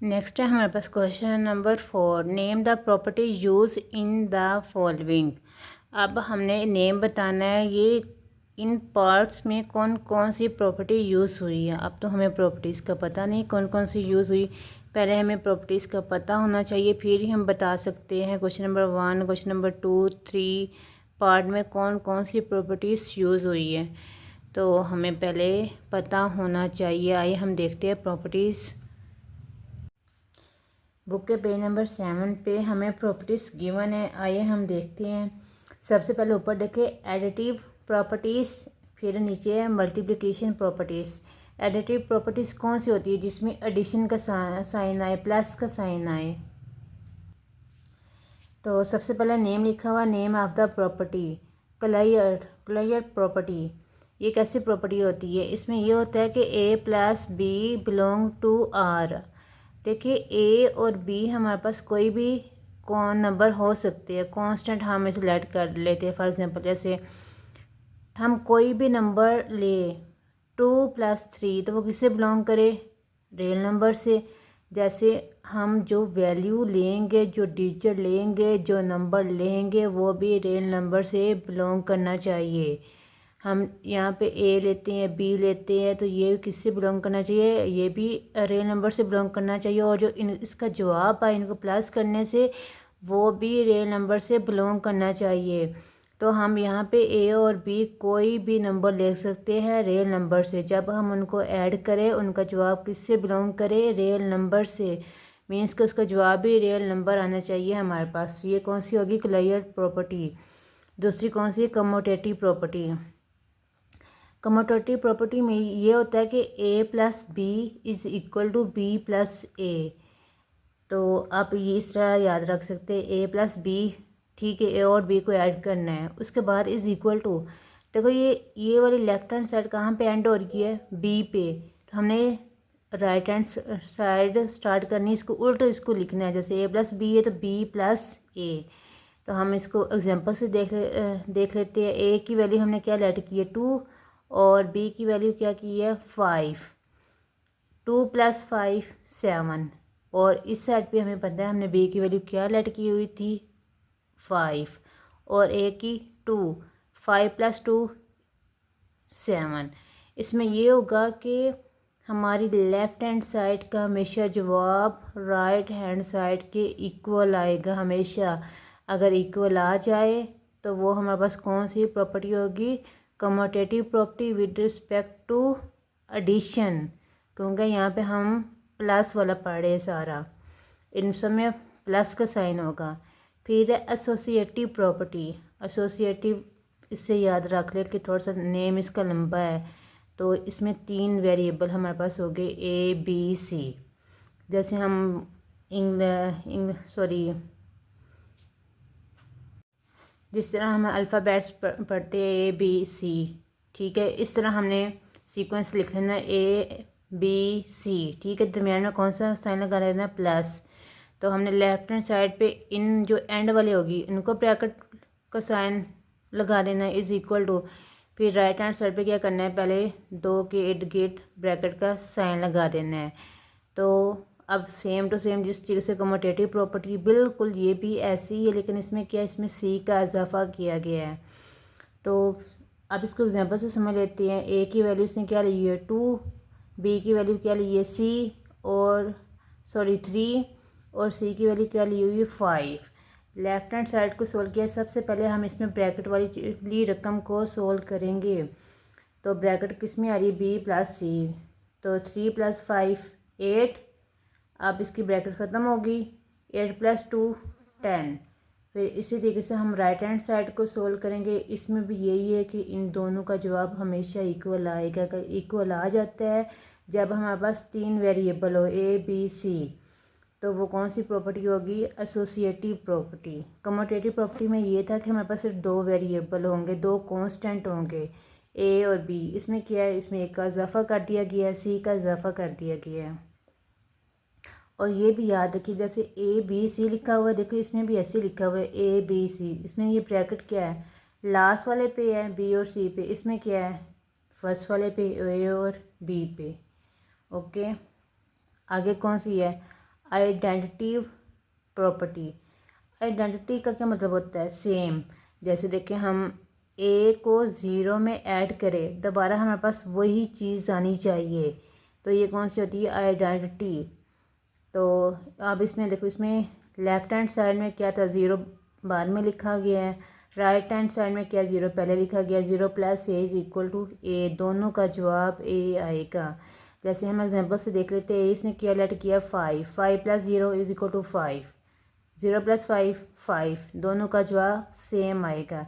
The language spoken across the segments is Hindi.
नेक्स्ट है हमारे पास question number 4, name the property use in the following. अब हमने नेम बताना है ये इन पार्ट्स में कौन कौन सी प्रॉपर्टी यूज़ हुई है। अब तो हमें प्रॉपर्टीज़ का पता नहीं कौन कौन सी यूज़ हुई, पहले हमें प्रॉपर्टीज़ का पता होना चाहिए, फिर ही हम बता सकते हैं question number 1, question number 2, 3 part में कौन कौन सी प्रॉपर्टीज़ यूज़ हुई है। तो हमें पहले पता होना चाहिए। आइए हम देखते हैं प्रॉपर्टीज़। बुक के पेज नंबर 7 पे हमें प्रॉपर्टीज़ गिवन है। आइए हम देखते हैं। सबसे पहले ऊपर देखें एडिटिव प्रॉपर्टीज़, फिर नीचे है मल्टीप्लिकेशन प्रॉपर्टीज़। एडिटिव प्रॉपर्टीज़ कौन सी होती है? जिसमें एडिशन का साइन आए, प्लस का साइन आए। तो सबसे पहले नेम लिखा हुआ, name of the property clear property. ये कैसी प्रॉपर्टी होती है? इसमें ये होता है कि A plus B belong to R. देखिए ए और बी हमारे पास कोई भी कौन नंबर हो सकते हैं, कांस्टेंट हम इसे लेट कर लेते हैं। फॉर एग्जांपल जैसे हम कोई भी नंबर ले 2+3 तो वो किससे बिलोंग करे? रियल नंबर से। जैसे हम जो वैल्यू लेंगे, जो डिजिट लेंगे, जो नंबर लेंगे वो भी रियल नंबर से बिलोंग करना चाहिए। हम यहाँ पे ए लेते हैं, बी लेते हैं, तो ये किससे बिलोंग करना चाहिए? ये भी रियल नंबर से बिलोंग करना चाहिए। और जो इसका जवाब है इनको प्लस करने से वो भी रियल नंबर से बिलोंग करना चाहिए। तो हम यहाँ पे ए और बी कोई भी नंबर ले सकते हैं रियल नंबर से। जब हम उनको ऐड करें उनका जवाब किससे बिलोंग करे? रियल नंबर से। मीन्स कि उसका जवाब भी रियल नंबर आना चाहिए हमारे पास। ये कौन सी होगी? Clear property. दूसरी कौन सी? Commutative property. कम्यूटेटिव प्रॉपर्टी में ये होता है कि A plus B is equal to B plus A. तो आप ये इस तरह याद रख सकते हैं, ए प्लस बी, ठीक है, ए और बी को ऐड करना है। उसके बाद इज़ इक्वल टू, देखो ये वाली लेफ्ट हैंड साइड कहाँ पे एंड हो रही है? बी पे। तो हमने राइट हैंड साइड स्टार्ट करनी, इसको उल्ट इसको लिखना है। जैसे ए प्लस बी है तो बी प्लस ए। तो हम इसको एग्जांपल से देख लेते हैं। ए की वैल्यू हमने क्या लेट की है? 2, और बी की वैल्यू क्या की है? 5। 2 + 5 7। और इस साइड पे हमें पता है हमने बी की वैल्यू क्या लेट की हुई थी? 5। और ए की 2। 5 + 2 7। इसमें ये होगा कि हमारी लेफ़्ट हैंड साइड का हमेशा जवाब राइट हैंड साइड के इक्वल आएगा हमेशा। अगर इक्वल आ जाए तो वो हमारे पास कौन सी प्रॉपर्टी होगी? Commutative property with respect to addition. क्योंकि यहाँ पे हम प्लस वाला पढ़ रहे हैं सारा, इन सब में प्लस का साइन होगा। फिर है एसोसिएटिव प्रॉपर्टी। एसोसिएटिव इससे याद रख ले कि थोड़ा सा नेम इसका लंबा है। तो इसमें 3 वेरिएबल हमारे पास हो गए, ए बी सी। जैसे हम जिस तरह हम अल्फ़ाबेट्स पढ़ते हैं ए बी सी, ठीक है, इस तरह हमने सीक्वेंस लिख लेना ए बी सी, ठीक है। दरमियान में कौन सा साइन लगा लेना? प्लस। तो हमने लेफ्ट हैंड साइड पे इन जो एंड वाले होगी इनको ब्रैकेट का साइन लगा देना इज़ इक्वल टू। फिर राइट हैंड साइड पे क्या करना है? पहले 2 के इर्द गिर्द ब्रैकेट का साइन लगा देना है। तो अब सेम टू सेम जिस तरीके से कम्यूटेटिव प्रॉपर्टी बिल्कुल ये भी ऐसी ही है, लेकिन इसमें क्या, इसमें सी का इजाफा किया गया है। तो अब इसको एग्जांपल से समझ लेते हैं। ए की वैल्यू इसने क्या ली है? 2। बी की वैल्यू क्या ली है? सी और 3। और सी की वैल्यू क्या ली हुई है? 5। लेफ्ट हैंड साइड को सोल्व किया। सबसे पहले हम इसमें ब्रैकेट वाली रकम को सोल्व करेंगे। तो ब्रैकेट किस में आ रही है? बी प्लस सी। तो 3 + 5 8। अब इसकी ब्रैकेट ख़त्म होगी। 8 + 2 10। फिर इसी तरीके से हम राइट हैंड साइड को सोल्व करेंगे। इसमें भी यही है कि इन दोनों का जवाब हमेशा इक्वल आएगा। अगर इक्वल आ जाता है जब हमारे पास 3 वेरिएबल हो ए बी सी, तो वो कौन सी प्रॉपर्टी होगी? Associative property. कम्यूटेटिव प्रॉपर्टी में ये था कि हमारे पास सिर्फ 2 वेरिएबल होंगे, 2 कांस्टेंट होंगे, ए और बी। इसमें क्या है? इसमें ए का इजाफा कर दिया गया है, सी का इजाफा कर दिया गया है। और ये भी याद रखिए, जैसे ए बी सी लिखा हुआ है, देखो इसमें भी ऐसे लिखा हुआ है ए बी सी। इसमें ये ब्रैकेट क्या है? लास्ट वाले पे है बी और सी पे। इसमें क्या है? फर्स्ट वाले पे ए और बी पे। ओके, आगे कौन सी है? Identity property. आइडेंटिटी का क्या मतलब होता है? सेम। जैसे देखें, हम ए को ज़ीरो में ऐड करें, दोबारा हमारे पास वही चीज़ आनी चाहिए, तो ये कौन सी होती है? आइडेंटिटी। तो अब इसमें देखो, इसमें लेफ़्ट हैंड साइड में क्या था? ज़ीरो बाद में लिखा गया है। राइट हैंड साइड में क्या? ज़ीरो पहले लिखा गया। Zero plus A is equal to A, दोनों का जवाब ए आएगा। जैसे हम एग्जांपल से देख लेते हैं, इसने क्या लेट किया? 5, 5 plus zero is equal to 5, 0 plus 5 5, दोनों का जवाब सेम आएगा।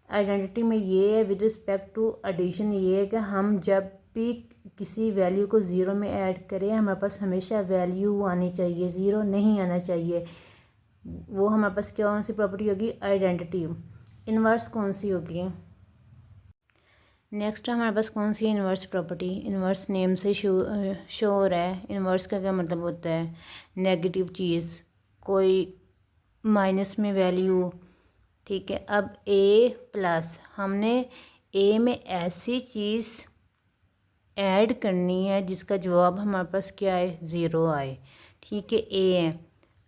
आइडेंटिटी में ये है विद रिस्पेक्ट टू एडिशन, ये है कि हम जब भी किसी वैल्यू को ज़ीरो में ऐड करें, हमारे पास हमेशा वैल्यू आनी चाहिए, ज़ीरो नहीं आना चाहिए। वो हमारे पास कौन सी प्रॉपर्टी होगी? आइडेंटिटी। इन्वर्स कौन सी होगी? नेक्स्ट हमारे पास कौन सी इन्वर्स प्रॉपर्टी? इन्वर्स नेम से शो हो रहा है। इन्वर्स का क्या मतलब होता है? नेगेटिव चीज़, कोई माइनस में वैल्यू, ठीक है। अब ए प्लस, हमने ए में ऐसी चीज़ ऐड करनी है जिसका जवाब हमारे पास क्या है? ज़ीरो आए, ठीक है। ए है,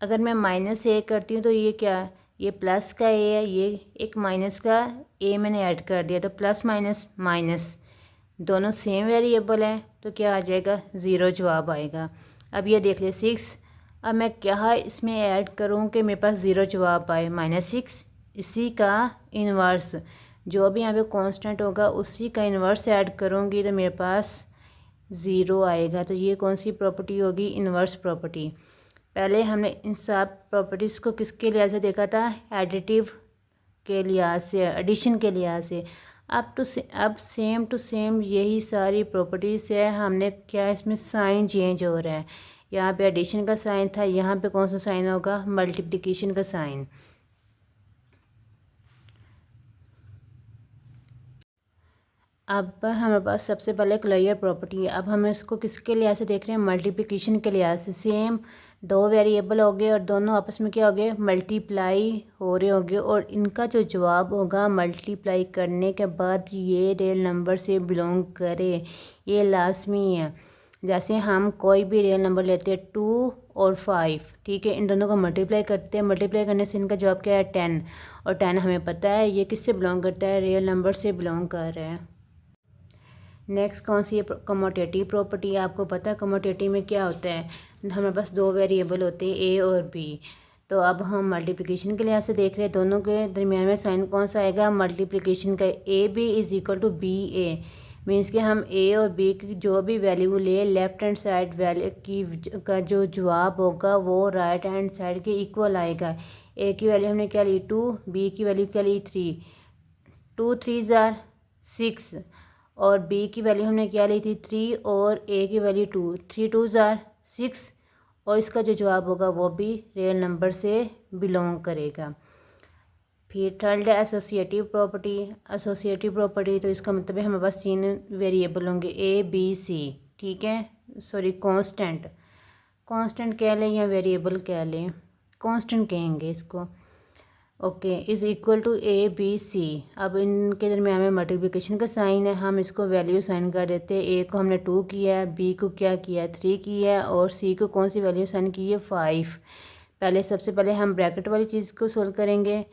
अगर मैं माइनस ए करती हूँ तो ये क्या है? ये प्लस का ए है, ये एक माइनस का ए मैंने ऐड कर दिया, तो प्लस माइनस माइनस, दोनों सेम वेरिएबल हैं, तो क्या आ जाएगा? ज़ीरो जवाब आएगा। अब ये देख ले 6, अब मैं क्या इसमें ऐड करूँ कि मेरे पास ज़ीरो जवाब आए? -6, इसी का इन्वर्स, जो भी यहाँ पे कांस्टेंट होगा उसी का इन्वर्स ऐड करूँगी तो मेरे पास ज़ीरो आएगा। तो ये कौन सी प्रॉपर्टी होगी? Inverse property. पहले हमने इन सब प्रॉपर्टीज़ को किसके लिहाज से देखा था? एडिटिव के लिहाज से, एडिशन के लिहाज से। अब सेम टू सेम यही सारी प्रॉपर्टीज़ है। हमने क्या, इसमें साइन चेंज हो रहा है। यहाँ पे एडिशन का साइन था, यहाँ पे कौन सा साइन होगा? मल्टीप्लिकेशन का साइन। अब हमारे पास सबसे पहले क्लियर प्रॉपर्टी है। अब हम इसको किसके लिहाज से देख रहे हैं? मल्टीप्लिकेशन के लिहाज से। सेम दो वेरिएबल हो गए और दोनों आपस में क्या हो गए? मल्टीप्लाई हो रहे होंगे, और इनका जो जवाब होगा मल्टीप्लाई करने के बाद ये रियल नंबर से बिलोंग करे, ये लाजमी है। जैसे हम कोई भी रियल नंबर लेते हैं 2 और 5, ठीक है, इन दोनों को मल्टीप्लाई करते हैं, मल्टीप्लाई करने से इनका जवाब क्या है? 10, और 10 हमें पता है ये किससे बिलोंग करता है? रियल नंबर से बिलोंग कर रहा है। नेक्स्ट कौन सी है? Commutative property. आपको पता है कमोटेटिव में क्या होता है? हमारे पास दो वेरिएबल होते हैं ए और बी, तो अब हम मल्टीप्लिकेशन के लिहाज से देख रहे हैं, दोनों के दरमियान में साइन कौन सा आएगा? मल्टीप्लिकेशन का। A B is equal to B A, means कि हम ए और बी की जो भी वैल्यू ले, लेफ़्ट हैंड साइड वैल्यू की का जो जवाब होगा वो राइट हैंड साइड के इक्वल आएगा। ए की वैल्यू हमने क्या ली? 2, बी की वैल्यू क्या ली? 3, 2 3 ज़ार 6, और बी की वैल्यू हमने क्या ली थी? 3, और ए की वैल्यू 2, 3 2 ज़ार 6, और इसका जो जवाब होगा वो भी रियल नंबर से बिलोंग करेगा। फिर थर्ड है एसोसिएटिव प्रॉपर्टी। एसोसिएटिव प्रॉपर्टी तो इसका मतलब है हमारे पास 3 वेरिएबल होंगे ए बी सी, ठीक है, सॉरी कांस्टेंट, कांस्टेंट कह लें या वेरिएबल कह लें, कांस्टेंट कहेंगे इसको, okay, is equal to A B C. अब इनके दरमियान में मल्टीप्लिकेशन का साइन है, हम इसको वैल्यू साइन कर देते हैं। ए को हमने 2 किया है, बी को क्या किया है? 3 किया है, और सी को कौन सी वैल्यू साइन की है? 5। पहले सबसे पहले हम ब्रैकेट वाली चीज़ को सोल्व करेंगे,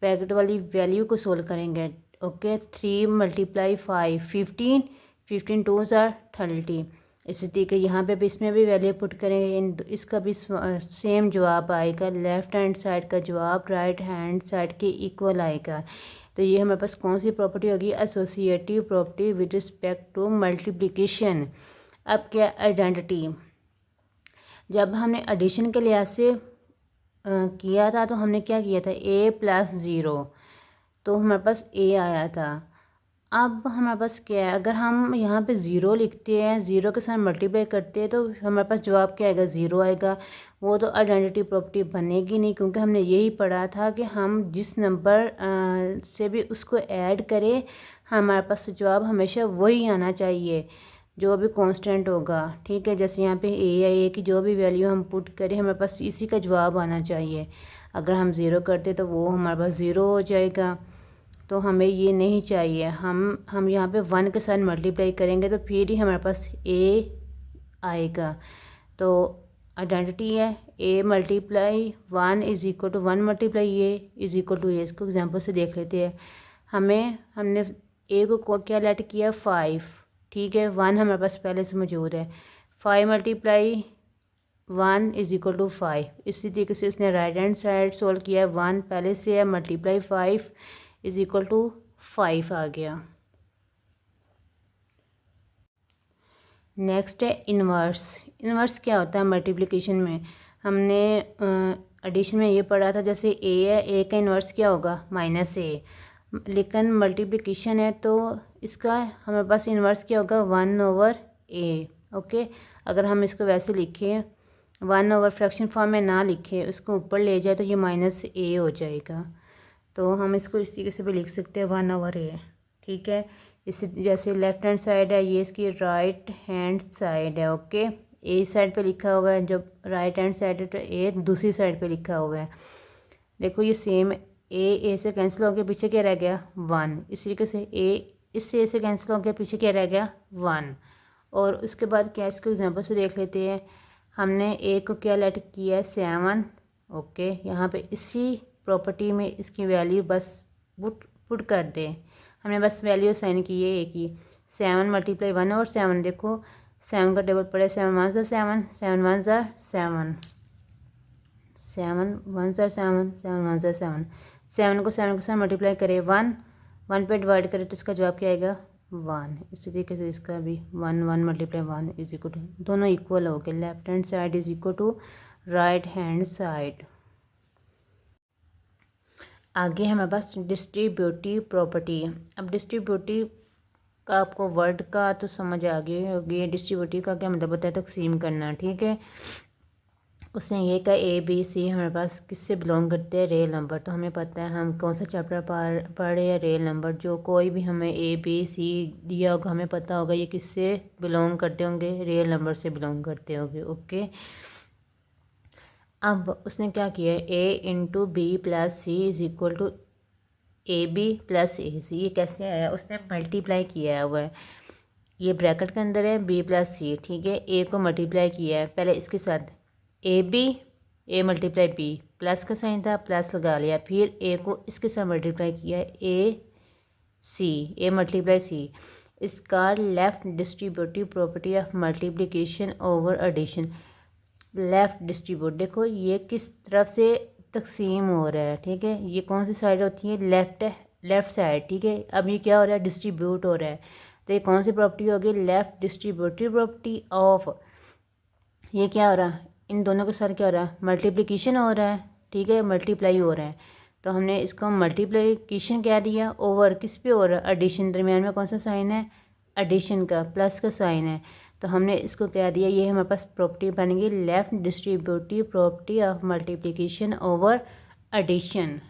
ब्रैकेट वाली वैल्यू को सोल्व करेंगे, ओके। 3 × 5 15, 15 2 ज़ार 30। इसी तरीके यहाँ पे भी इसमें भी वैल्यू पुट करेंगे, इसका भी सेम जवाब आएगा, लेफ़्ट हैंड साइड का जवाब राइट हैंड साइड के इक्वल आएगा। तो ये हमारे पास कौन सी प्रॉपर्टी होगी? Associative property with respect to multiplication. अब क्या? आइडेंटिटी। जब हमने एडिशन के लिहाज से किया था तो हमने क्या किया था? ए प्लस ज़ीरो, तो हमारे पास ए आया था। अब हमारे पास क्या है? अगर हम यहाँ पे ज़ीरो लिखते हैं, ज़ीरो के साथ मल्टीप्लाई करते हैं, तो हमारे पास जवाब क्या आएगा? ज़ीरो आएगा। वो तो आइडेंटिटी प्रॉपर्टी बनेगी नहीं, क्योंकि हमने यही पढ़ा था कि हम जिस नंबर से भी उसको ऐड करें, हमारे पास जवाब हमेशा वही आना चाहिए जो भी कांस्टेंट होगा, ठीक है। जैसे यहाँ पे ए या ए की जो भी वैल्यू हम पुट करें, हमारे पास इसी का जवाब आना चाहिए। अगर हम ज़ीरो करते तो वो हमारे पास ज़ीरो हो जाएगा, तो हमें ये नहीं चाहिए। हम यहाँ पे 1 के साथ मल्टीप्लाई करेंगे तो फिर ही हमारे पास ए आएगा। तो आइडेंटिटी है A multiply 1 is equal to 1 multiply A is equal to A. इसको एग्जांपल से देख लेते हैं। हमने ए को क्या लेट किया 5, ठीक है। 1 हमारे पास पहले से मौजूद है। 5 मल्टीप्लाई 1 इज़ इक्वल टू 5। इसी तरीके से इसने राइट हैंड साइड सोल्व किया है। 1 पहले से है, मल्टीप्लाई 5 इज़ इक्वल टू 5 आ गया। नेक्स्ट है इन्वर्स। इन्वर्स क्या होता है मल्टीप्लिकेशन में? हमने एडिशन में ये पढ़ा था, जैसे ए है, ए का इन्वर्स क्या होगा माइनस ए। लेकिन मल्टीप्लिकेशन है तो इसका हमारे पास इन्वर्स क्या होगा 1/a। ओके, अगर हम इसको वैसे लिखें 1 फ्रैक्शन फॉर्म में ना लिखें, उसको ऊपर ले जाए तो ये -a हो जाएगा। तो हम इसको इस तरीके से भी लिख सकते हैं 1/a, ठीक है। इसी जैसे लेफ़्ट हैंड साइड है, ये इसकी राइट हैंड साइड है। ओके, ए साइड पे लिखा हुआ है, जब राइट हैंड साइड है तो ए दूसरी साइड पे लिखा हुआ है। देखो ये सेम ए से कैंसिल हो गया, पीछे क्या रह गया 1। इस तरीके से ए से कैंसिल हो गया, पीछे क्या रह गया 1। और उसके बाद क्या, इसको एग्जांपल से देख लेते हैं। हमने ए को क्या लेट किया है 7। ओके, यहाँ पे इसी प्रॉपर्टी में इसकी वैल्यू बस पुट कर दें। हमने बस वैल्यू असाइन की है ए की। 7 मल्टीप्लाई 1 और 7, देखो 7 का टेबल पड़े 7 1 7 7 7 1 7 7 7 1 7 7 1 7 7 को 7 के साथ मल्टीप्लाई करें 1 पे डिवाइड करें तो इसका जवाब क्या आएगा 1। इसी तरीके से इसका भी 1 मल्टीप्लाई 1 इज इक्वल टू, दोनों इक्वल हो गए। Left hand side is equal to right hand side. आगे हमारे पास डिस्ट्रीब्यूटिव प्रॉपर्टी है। अब डिस्ट्रीब्यूटिव का आपको वर्ड का तो समझ आ गई होगी। डिस्ट्रीब्यूटिव का क्या मतलब होता है, तकसीम करना, ठीक है। उसने ये कहा ए बी सी हमारे पास किससे बिलोंग करते हैं, रियल नंबर। तो हमें पता है हम कौन सा चैप्टर पढ़ रहे हैं, रियल नंबर। जो कोई भी हमें ए बी सी दिया होगा हमें पता होगा ये किससे बिलोंग करते होंगे, रियल नंबर से बिलोंग करते होंगे। ओके, अब उसने क्या किया है, A into B plus C is equal to A B plus A C. ये कैसे आया, उसने मल्टीप्लाई किया हुआ है। ये ब्रैकेट के अंदर है बी प्लस सी, ठीक है। ए को मल्टीप्लाई किया है पहले इसके साथ A B, A multiply B, plus का साइन था प्लस लगा लिया, फिर ए को इसके साथ मल्टीप्लाई किया ए सी, ए मल्टीप्लाई सी। इसका left distributive property of multiplication over addition. Left distribute, देखो ये किस तरफ से तकसीम हो रहा है, ठीक है। ये कौन सी साइड होती है, लेफ़्ट साइड, ठीक है। अब ये क्या हो रहा है, डिस्ट्रीब्यूट हो रहा है। तो ये कौन सी प्रॉपर्टी होगी, लेफ़्ट डिस्ट्रीब्यूटिव प्रॉपर्टी ऑफ, ये क्या हो रहा है, इन दोनों के साथ क्या हो रहा है, मल्टीप्लिकेशन हो रहा है, ठीक है, मल्टीप्लाई हो रहा है। तो हमने इसको मल्टीप्लिकेशन कह दिया, ओवर किस पे हो रहा है, एडिशन। दरमियान में कौन सा साइन है, एडिशन का, प्लस का साइन है। तो हमने इसको कह दिया, ये हमारे पास प्रॉपर्टी बनेगी left distributive property of multiplication over addition.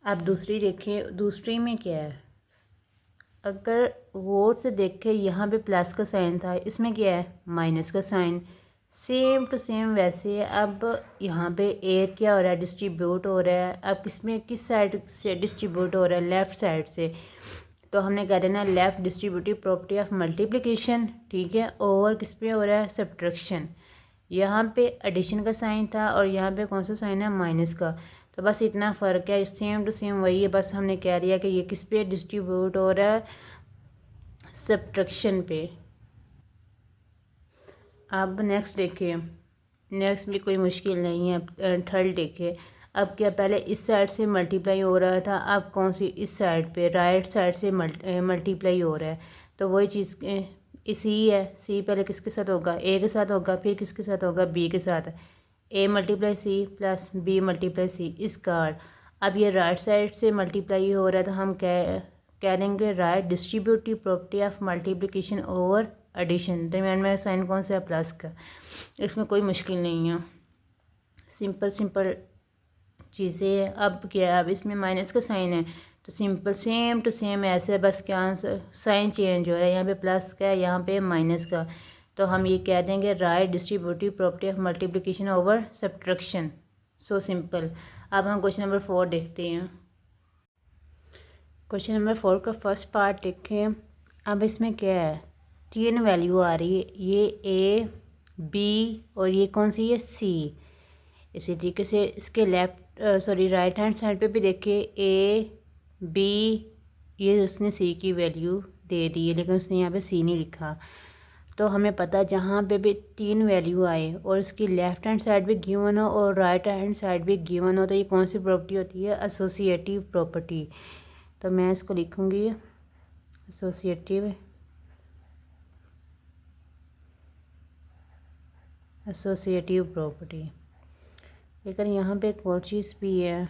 अब दूसरी देखिए, दूसरी में क्या है, अगर वोट से देखें यहाँ पे प्लस का साइन था, इसमें क्या है माइनस का साइन। सेम टू सेम वैसे अब यहाँ पे ए क्या हो रहा है, डिस्ट्रीब्यूट हो रहा है। अब किसमें, किस साइड से डिस्ट्रीब्यूट हो रहा है, लेफ़्ट साइड से। तो हमने कह देना left distributive property of multiplication, ठीक है, ओवर किस पे हो रहा है, सब्ट्रैक्शन। यहाँ पे एडिशन का साइन था और यहाँ पे कौन सा साइन है, माइनस का। तो बस इतना फ़र्क है, सेम टू सेम वही है। बस हमने कह दिया कि ये किस पे डिस्ट्रीब्यूट हो रहा है, सब्ट्रैक्शन पे। अब नेक्स्ट देखिए, नेक्स्ट भी कोई मुश्किल नहीं है। थर्ड देखिए, अब क्या, पहले इस साइड से मल्टीप्लाई हो रहा था, अब कौन सी, इस साइड पे राइट साइड से मल्टीप्लाई हो रहा है। तो वही चीज़ सी है, सी पहले किसके साथ होगा, ए के साथ होगा, फिर किसके साथ होगा, बी के साथ। A multiply C plus B multiply C इस कार्ड। अब ये राइट साइड से मल्टीप्लाई हो रहा है तो हम कह देंगे right distributive property of multiplication over addition. दरम्यान में साइन कौन सा है, प्लस का। इसमें कोई मुश्किल नहीं है, सिंपल सिंपल चीज़ें है। अब क्या है, अब इसमें माइनस का साइन है तो सिंपल सेम टू सेम ऐसे, बस क्या साइन चेंज हो रहा है, यहाँ पे प्लस का है, यहाँ पे माइनस का। तो हम ये कह देंगे right distributive property of multiplication over subtraction. So simple. अब हम क्वेश्चन नंबर 4 देखते हैं। क्वेश्चन नंबर 4 का फर्स्ट पार्ट देखें। अब इसमें क्या है, 3 वैल्यू आ रही है, ये ए बी और ये कौन सी है, सी। इसी तरीके से इसके राइट हैंड साइड पे भी देखिए ए बी, ये उसने सी की वैल्यू दे दी है, लेकिन उसने यहाँ पे सी नहीं लिखा। तो हमें पता जहाँ पे भी 3 वैल्यू आए और इसकी लेफ़्ट हैंड साइड भी गिवन हो और राइट हैंड साइड भी गिवन हो, तो ये कौन सी प्रॉपर्टी होती है, एसोसिएटिव प्रॉपर्टी। तो मैं इसको लिखूँगी एसोसिएटिव प्रॉपर्टी। लेकिन यहाँ पे एक और चीज़ भी है।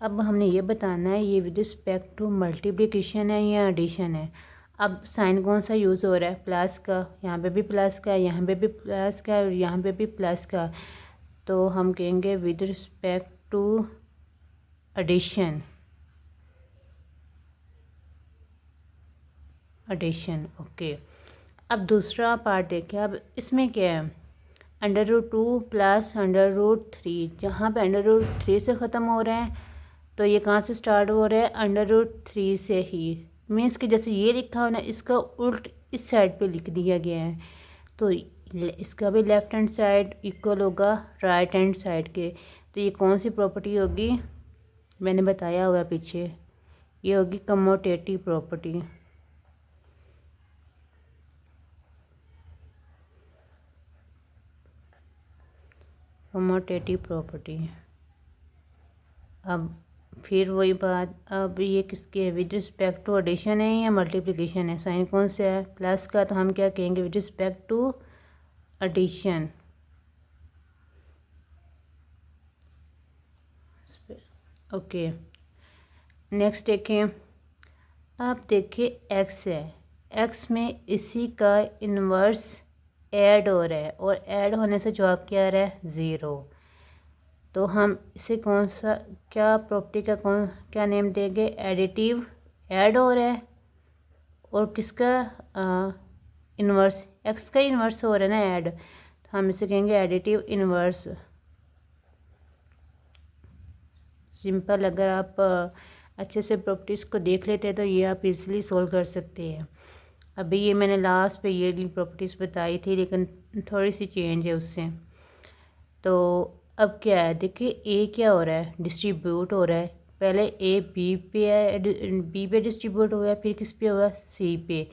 अब हमने ये बताना है ये विद रिस्पेक्ट टू मल्टीप्लिकेशन है या एडिशन है। अब साइन कौन सा यूज़ हो रहा है, प्लस का, यहाँ पे भी प्लस का, यहाँ पे भी प्लस का और यहाँ पे भी प्लस का। तो हम कहेंगे with respect to addition, okay. अब दूसरा पार्ट देखिए, अब इसमें क्या है, √2 प्लस √3। जहाँ पे √3 से ख़त्म हो रहा है तो ये कहाँ से स्टार्ट हो रहा है, √3 से ही। मीन्स कि जैसे ये लिखा हो ना, इसका उल्ट इस साइड पे लिख दिया गया है। तो इसका भी लेफ़्ट हैंड साइड इक्वल होगा राइट हैंड साइड के। तो ये कौन सी प्रॉपर्टी होगी, मैंने बताया हुआ पीछे, ये होगी कमोटेटिव प्रॉपर्टी। Commutative property. अब फिर वही बात, अब ये किसकी है, विद रिस्पेक्ट टू एडिशन है या मल्टीप्लिकेशन है। साइन कौन सा है, प्लस का, तो हम क्या कहेंगे, with respect to addition. Okay, next देखें। अब देखिए एक्स है, एक्स में इसी का इन्वर्स ऐड हो रहा है और ऐड होने से जवाब क्या आ रहा है, 0। तो हम इसे कौन सा, क्या प्रॉपर्टी का क्या नेम देंगे, एडिटिव। ऐड हो रहा है और किसका इन्वर्स, एक्स का इन्वर्स हो रहा है ना ऐड, तो हम इसे कहेंगे एडिटिव इन्वर्स। सिंपल, अगर आप अच्छे से प्रॉपर्टीज़ को देख लेते हैं तो ये आप इजीली सोल्व कर सकते हैं। अभी ये मैंने लास्ट पे ये प्रॉपर्टीज़ बताई थी, लेकिन थोड़ी सी चेंज है उससे। तो अब क्या है, देखिए ए क्या हो रहा है, डिस्ट्रीब्यूट हो रहा है। पहले ए बी पे है, बी पे डिस्ट्रीब्यूट हुआ है, फिर किस पे हुआ, सी पे।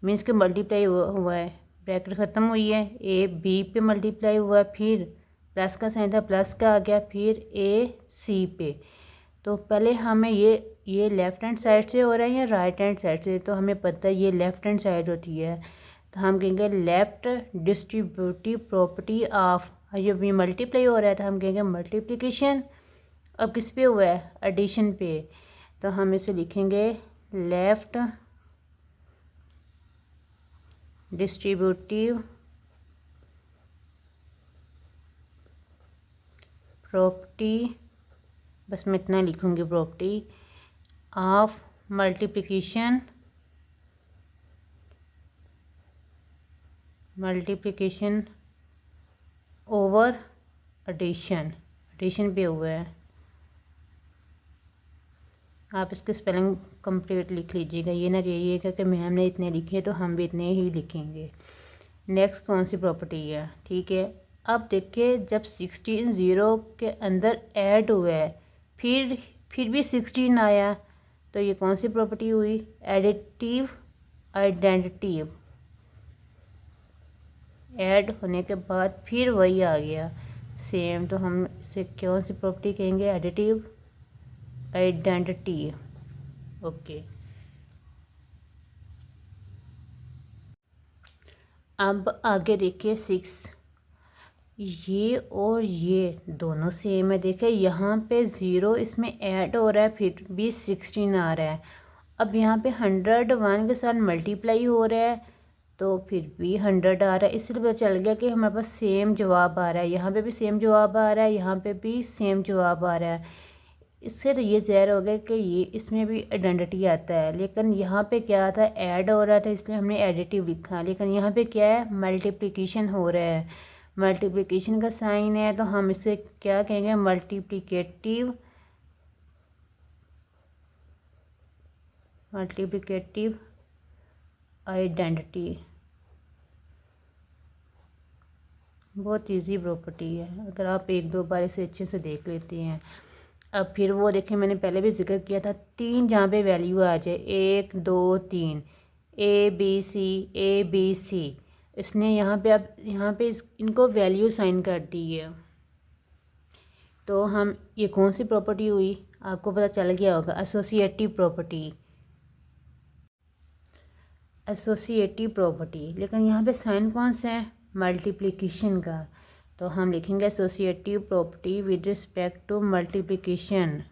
मीन्स के मल्टीप्लाई हुआ है, ब्रैकेट ख़त्म हुई है, ए बी पे मल्टीप्लाई हुआ है, फिर प्लस का साइन था, प्लस का आ गया, फिर ए सी पे। तो पहले हमें ये लेफ़्ट हैंड साइड से हो रहा है या राइट हैंड साइड से, तो हमें पता है ये लेफ़्ट हैंड साइड होती है। तो हम कहेंगे लेफ़्ट डिस्ट्रीब्यूटिव प्रॉपर्टी ऑफ, जब ये मल्टीप्लाई हो रहा है तो हम कहेंगे मल्टीप्लिकेशन। अब किस पे हुआ है, एडिशन पे। तो हम इसे लिखेंगे लेफ़्ट डिस्ट्रीब्यूटिव प्रॉपर्टी, बस मैं इतना लिखूँगी, property of multiplication over addition पे हुआ है। आप इसके स्पेलिंग कंप्लीट लिख लीजिएगा, ये ना कहिएगा कि मैम ने इतने लिखे तो हम भी इतने ही लिखेंगे। नेक्स्ट कौन सी प्रॉपर्टी है, ठीक है। अब देखिए, जब 16 0 के अंदर ऐड हुआ है, फिर भी 16 आया, तो ये कौन सी प्रॉपर्टी हुई, एडिटिव आइडेंटिटी। ऐड होने के बाद फिर वही आ गया सेम, तो हम इसे कौन सी प्रॉपर्टी कहेंगे, एडिटिव आइडेंटिटी। ओके, अब आगे देखिए 6, ये और ये दोनों सेम है। देखिए यहाँ पे 0 इसमें ऐड हो रहा है, फिर भी 16 आ रहा है। अब यहाँ पे 101 के साथ मल्टीप्लाई हो रहा है, तो फिर भी 100 आ रहा है। इससे पता चल गया कि हमारे पास सेम जवाब आ रहा है, यहाँ पे भी सेम जवाब आ रहा है, यहाँ पे भी सेम जवाब आ रहा है। इससे तो ये ज़ाहिर हो गया कि ये इसमें भी आइडेंटिटी आता है। लेकिन यहाँ पे क्या था, ऐड हो रहा था, इसलिए हमने एडिटिव लिखा। लेकिन यहाँ पे क्या है, मल्टीप्लिकेशन हो रहा है, मल्टीप्लिकेशन का साइन है, तो हम इसे क्या कहेंगे, मल्टीप्लिकेटिव आइडेंटिटी। बहुत इजी प्रॉपर्टी है, अगर आप एक दो बार इसे अच्छे से देख लेते हैं। अब फिर वो देखें, मैंने पहले भी जिक्र किया था, तीन जहाँ पे वैल्यू आ जाए, 1 2 3, A B C, इसने यहाँ पे अब यहाँ पे इनको वैल्यू साइन कर दी है। तो हम ये कौन सी प्रॉपर्टी हुई, आपको पता चल गया होगा, एसोसिएटिव प्रॉपर्टी। एसोसिएटिव प्रॉपर्टी, लेकिन यहाँ पे साइन कौन सा है, मल्टीप्लिकेशन का। तो हम लिखेंगे associative property with respect to multiplication.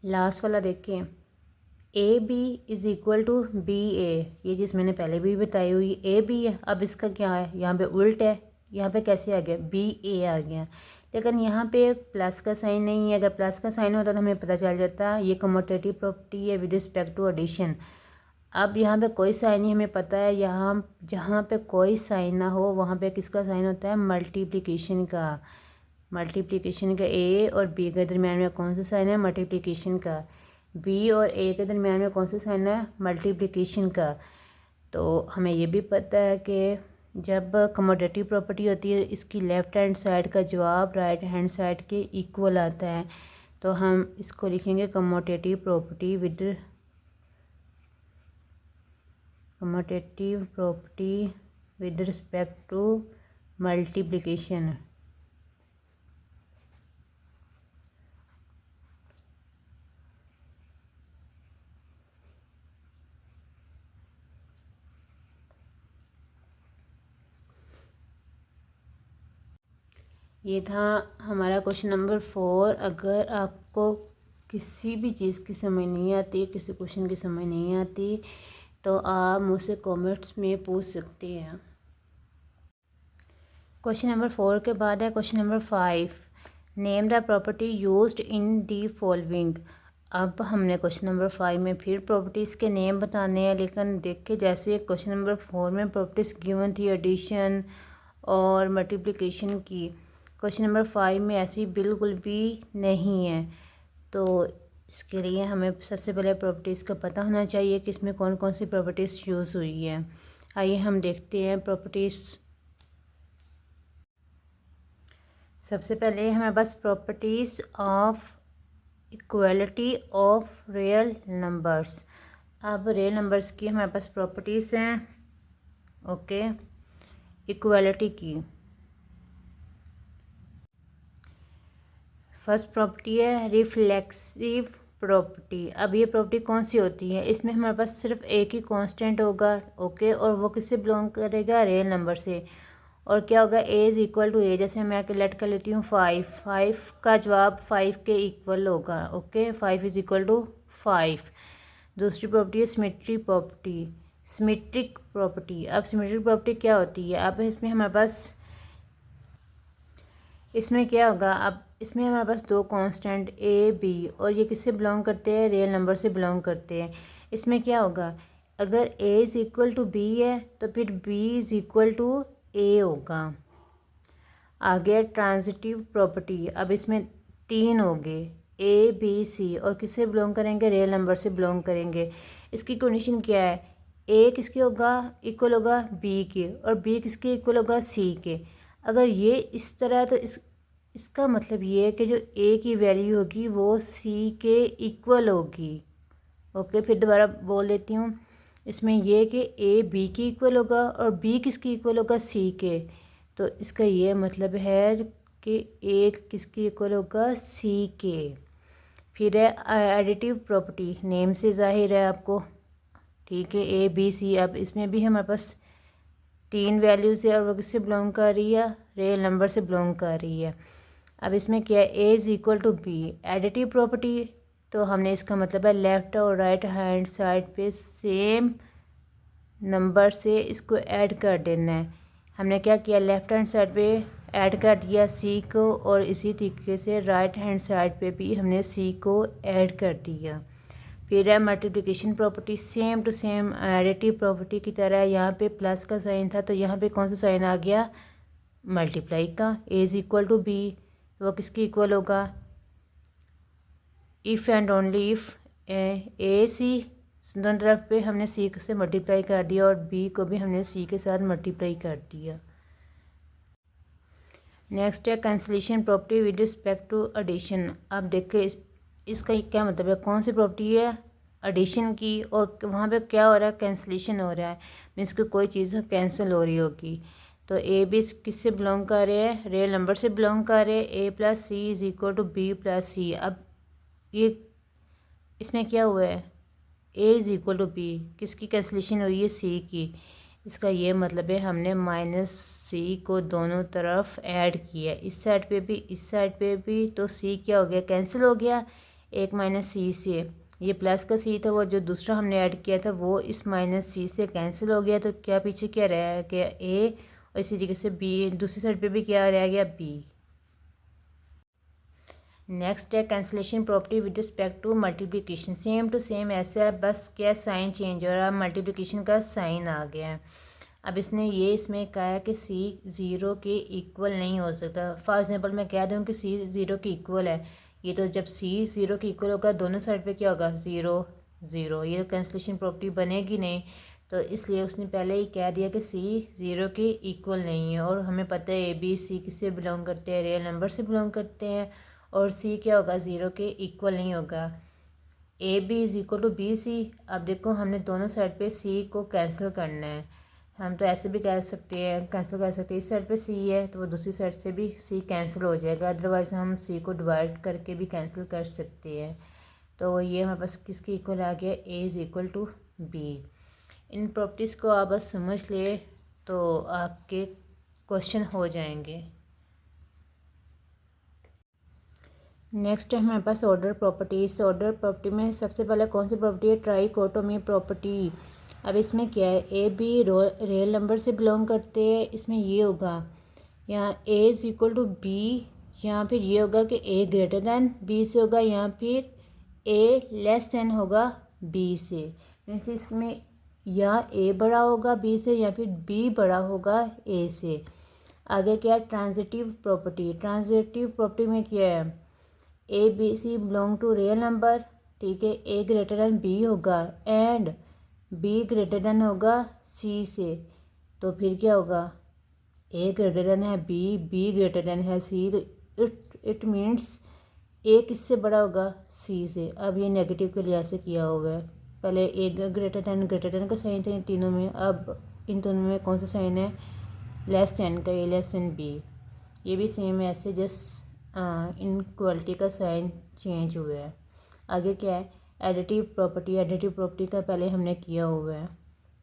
Last वाला देखें, A B is equal to B A, ये चीज़ मैंने पहले भी बताई हुई, ए बी है। अब इसका क्या है, यहाँ पे उल्ट है, यहाँ पे कैसे आ गया, बी ए आ गया, लेकिन यहाँ पे प्लस का साइन नहीं है। अगर प्लस का साइन होता तो हमें पता चल जाता ये कम्यूटेटिव प्रॉपर्टी है विद रिस्पेक्ट टू एडिशन। अब यहाँ पे कोई साइन नहीं, हमें पता है यहाँ जहाँ पे कोई साइन ना हो वहाँ पे किसका साइन होता है, मल्टीप्लिकेशन का। मल्टीप्लिकेशन का ए और बी के दरमियान में कौन सा साइन है, मल्टीप्लिकेशन का। बी और ए के दरमियान में कौन सा साइन है, मल्टीप्लिकेशन का। तो हमें ये भी पता है कि जब कमोडेटिव प्रॉपर्टी होती है, इसकी लेफ़्ट हैंड साइड का जवाब राइट हैंड साइड के इक्वल आता है। तो हम इसको लिखेंगे commutative property with respect to multiplication. ये था हमारा क्वेश्चन नंबर 4। अगर आपको किसी भी चीज़ की समझ नहीं आती, किसी क्वेश्चन की समझ नहीं आती, तो आप मुझसे कमेंट्स में पूछ सकते हैं। क्वेश्चन नंबर 4 के बाद है question number 5, name the property used in the following. अब हमने क्वेश्चन नंबर 5 में फिर प्रॉपर्टीज़ के नेम बताने हैं, लेकिन देखिए जैसे क्वेश्चन नंबर 4 में प्रॉपर्टीज़ गिवन थी एडिशन और मल्टीप्लिकेशन की, क्वेश्चन नंबर 5 में ऐसी बिल्कुल भी नहीं है। तो इसके लिए हमें सबसे पहले प्रॉपर्टीज़ का पता होना चाहिए कि इसमें कौन कौन सी प्रॉपर्टीज़ यूज़ हुई है। आइए हम देखते हैं प्रॉपर्टीज़। सबसे पहले हमें बस properties of equality of real numbers. अब रियल नंबर्स की हमारे पास प्रॉपर्टीज़ हैं, ओके। इक्वलिटी की फर्स्ट प्रॉपर्टी है रिफ्लेक्सिव प्रॉपर्टी। अब ये प्रॉपर्टी कौन सी होती है, इसमें हमारे पास सिर्फ एक ही कांस्टेंट होगा, ओके, और वो किससे बिलोंग करेगा, रियल नंबर से। और क्या होगा, ए इज़ इक्वल टू ए, जैसे मैं लेट कर लेती हूँ 5 का जवाब 5 के इक्वल होगा, ओके, 5 इज़ इक्वल टू 5। दूसरी प्रॉपर्टी है सिमेट्री प्रॉपर्टी, सिमेट्रिक प्रॉपर्टी। अब सिमेट्रिक प्रॉपर्टी क्या होती है, अब इसमें हमारे पास इसमें क्या होगा, अब इसमें हमारे पास दो कांस्टेंट ए बी, और ये किससे बिलोंग करते हैं, रियल नंबर से बिलोंग करते हैं। इसमें क्या होगा, अगर A is equal to B है तो फिर B is equal to A होगा। आगे ट्रांजिटिव प्रॉपर्टी, अब इसमें तीन हो गए, ए बी सी, और किससे बिलोंग करेंगे, रियल नंबर से बिलोंग करेंगे। इसकी कंडीशन क्या है, ए किसके होगा, इक्वल होगा बी के, और बी किसके इक्वल होगा, सी के। अगर ये इस तरह, तो इसका मतलब ये है कि जो ए की वैल्यू होगी वो सी के इक्वल होगी, ओके। फिर दोबारा बोल देती हूँ, इसमें ये कि ए बी की इक्वल होगा और बी किसकी इक्वल होगा, सी के। तो इसका ये मतलब है कि ए किसकी इक्वल होगा, सी के। फिर है एडिटिव प्रॉपर्टी, नेम से जाहिर है आपको, ठीक है, ए बी सी। अब इसमें भी हमारे पास तीन वैल्यूज़ है और वो किससे बिलोंग कर रही है, रियल नंबर से बिलोंग कर रही है। अब इसमें क्या है, A is equal to B, additive property, तो हमने इसका मतलब है लेफ़्ट और राइट हैंड साइड पे सेम नंबर से इसको ऐड कर देना है। हमने क्या किया, लेफ़्ट हैंड साइड पे ऐड कर दिया सी को, और इसी तरीके से राइट हैंड साइड पे भी हमने सी को ऐड कर दिया। फिर है multiplication property, same to same additive property की तरह यहाँ पे प्लस का साइन था तो यहाँ पे कौन सा साइन आ गया, मल्टीप्लाई का। A is equal to B, तो वो किसकी इक्वल होगा, if and only if A C, दोनों तरफ पे हमने सी से मल्टीप्लाई कर दिया और बी को भी हमने सी के साथ मल्टीप्लाई कर दिया। नेक्स्ट है cancellation property with respect to addition. अब देखिए इसका क्या मतलब है, कौन सी प्रॉपर्टी है, एडिशन की, और वहाँ पे क्या हो रहा है, कैंसिलेशन हो रहा है, मीन्स कि कोई चीज़ कैंसिल हो रही होगी। तो ए बी किससे बिलोंग कर रहे हैं, रियल नंबर से बिलोंग कर रहे हैं। A plus C is equal to B plus C. अब ये इसमें क्या हुआ है, A is equal to B, किसकी कैंसिलेशन हुई है, सी की। इसका ये मतलब है हमने माइनस सी को दोनों तरफ ऐड किया, इस साइड पे भी इस साइड पे भी, तो सी क्या हो गया, कैंसिल हो गया एक माइनस सी से। ये प्लस का सी था, वो जो दूसरा हमने ऐड किया था वो इस माइनस सी से कैंसिल हो गया, तो क्या पीछे क्या रह गया, ए, और इसी तरीके से बी, दूसरी साइड पे भी क्या रह गया, बी। नेक्स्ट है cancellation property with respect to multiplication, same to same ऐसा है, बस क्या साइन चेंज हो रहा है, मल्टीप्लिकेशन का साइन आ गया है। अब इसने ये इसमें कहा है कि सी ज़ीरो के इक्वल नहीं हो सकता। फॉर एग्जांपल मैं कह दूँ कि सी ज़ीरो के इक्वल है, ये तो जब सी ज़ीरो के इक्वल होगा दोनों साइड पे क्या होगा, ज़ीरो ज़ीरो, ये कैंसिलेशन प्रॉपर्टी बनेगी नहीं। तो इसलिए उसने पहले ही कह दिया कि सी ज़ीरो के इक्वल नहीं है, और हमें पता है ए बी सी किससे बिलोंग करते हैं, रियल नंबर से बिलोंग करते हैं, और सी क्या होगा, ज़ीरो के इक्वल नहीं होगा। A B is equal to B C. अब देखो हमने दोनों साइड पे सी को कैंसिल करना है, हम तो ऐसे भी कह सकते हैं, कैंसिल कर सकते हैं, इस साइड पे सी है तो वो दूसरी साइड से भी सी कैंसिल हो जाएगा, अदरवाइज़ हम सी को डिवाइड करके भी कैंसिल कर सकते हैं। तो ये हमारे पास किसके इक्वल आ गया, A is equal to B. इन प्रॉपर्टीज़ को आप बस समझ ले तो आपके क्वेश्चन हो जाएंगे। नेक्स्ट है हमारे पास ऑर्डर प्रॉपर्टी। इस ऑर्डर प्रॉपर्टी में सबसे पहले कौन सी प्रॉपर्टी है, ट्राइकोटोमी प्रॉपर्टी। अब इसमें क्या है, ए बी रियल नंबर से बिलोंग करते हैं, इसमें ये होगा यहाँ A is equal to B, यहाँ फिर ये होगा कि ए ग्रेटर दैन बी से होगा, यहाँ फिर ए लेस दैन होगा बी से, मीन्स इसमें या ए बड़ा होगा बी से या फिर बी बड़ा होगा ए से। आगे क्या है, ट्रांजिटिव प्रॉपर्टी। ट्रांजिटिव प्रॉपर्टी में क्या है, A B C belong to real number, ठीक है, ए ग्रेटर दैन बी होगा एंड बी ग्रेटर दैन होगा सी से, तो फिर क्या होगा, ए ग्रेटर दैन है बी, बी ग्रेटर दैन है सी, तो इट मीन्स ए किससे बड़ा होगा, सी से। अब ये नेगेटिव के लिहाज से किया हुआ है, पहले ए ग्रेटर दैन का साइन था इन तीनों में, अब इन दोनों में कौन सा साइन है, लेस दैन का, ए लेस दैन बी। ये भी सेम है ऐसे, जस्ट इनक्वालिटी का साइन चेंज हुआ है। आगे क्या है, एडिटिव प्रॉपर्टी। एडिटिव प्रॉपर्टी का पहले हमने किया हुआ है,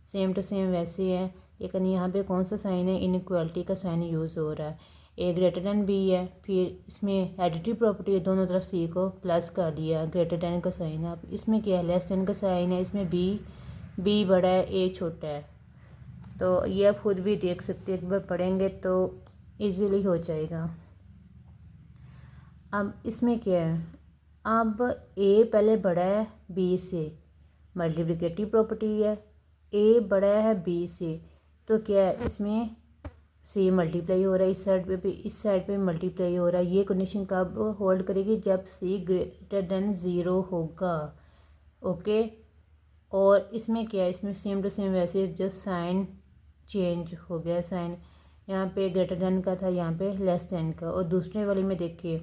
सेम टू सेम वैसे है, लेकिन यहाँ पे कौन सा साइन है, इनक्वालिटी का साइन यूज़ हो रहा है। ए ग्रेटर दैन बी है, फिर इसमें एडिटिव प्रॉपर्टी है, दोनों तरफ सी को प्लस कर दिया, ग्रेटर दैन का साइन है। अब इसमें क्या है, लेस दैन का साइन है, इसमें बी बड़ा है ए छोटा है, तो ये आप खुद भी देख सकते हैं, एक बार पढ़ेंगे तो ईज़िली हो जाएगा। अब इसमें क्या है, अब ए पहले बड़ा है बी से, मल्टीप्लिकेटिव प्रॉपर्टी है, ए बड़ा है बी से, तो क्या है इसमें सी मल्टीप्लाई हो रहा है, इस साइड पे भी इस साइड पे मल्टीप्लाई हो रहा है। ये कंडीशन कब होल्ड करेगी, जब सी ग्रेटर देन ज़ीरो होगा, ओके। और इसमें क्या है, इसमें सेम टू सेम वैसे जस्ट साइन चेंज हो गया, साइन यहाँ पे ग्रेटर देन का था, यहाँ पे लेस देन का। और दूसरे वाले में देखिए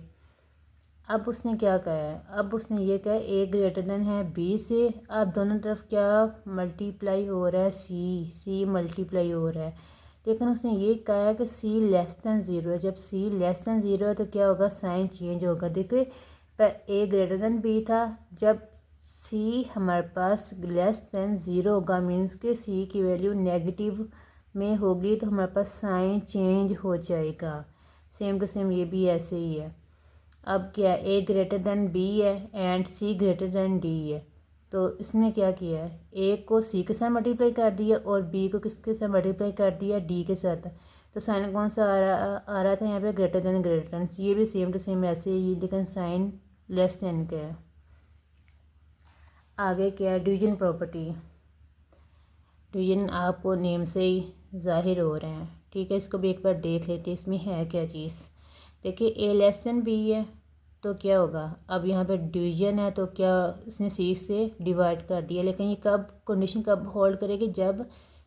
अब उसने क्या कहा है, अब उसने ये कहा है ए ग्रेटर देन है बी से, अब दोनों तरफ क्या मल्टीप्लाई हो रहा है, सी मल्टीप्लाई हो रहा है, लेकिन उसने ये कहा है कि सी लेस दैन ज़ीरो है। जब सी लेस दैन ज़ीरो है तो क्या होगा, साइन चेंज होगा। देखिए ए ग्रेटर देन बी था, जब सी हमारे पास लेस दैन ज़ीरो होगा मीन्स के सी की वैल्यू नेगेटिव में होगी, तो हमारे पास साइन चेंज हो जाएगा। सेम टू सेम ये भी ऐसे ही है। अब क्या, ए ग्रेटर दैन बी है and C greater than D है, तो इसने क्या किया है, ए को सी के साथ मल्टीप्लाई कर दिया और बी को किसके साथ मल्टीप्लाई कर दिया, डी के साथ। तो साइन कौन सा आ रहा था यहाँ पे, ग्रेटर दैन। ये भी सेम टू सेम ऐसे ही, लेकिन साइन लेस दैन का है। आगे क्या है, डिवीजन प्रॉपर्टी। डिवीजन आपको नेम से ही ज़ाहिर हो रहे हैं, ठीक है। इसको भी एक बार देख लेते हैं इसमें है क्या चीज़। देखिए ए लेस देन बी है तो क्या होगा, अब यहाँ पे डिवीजन है तो क्या इसने सी से डिवाइड कर दिया, लेकिन ये कब कंडीशन कब होल्ड करेगी, जब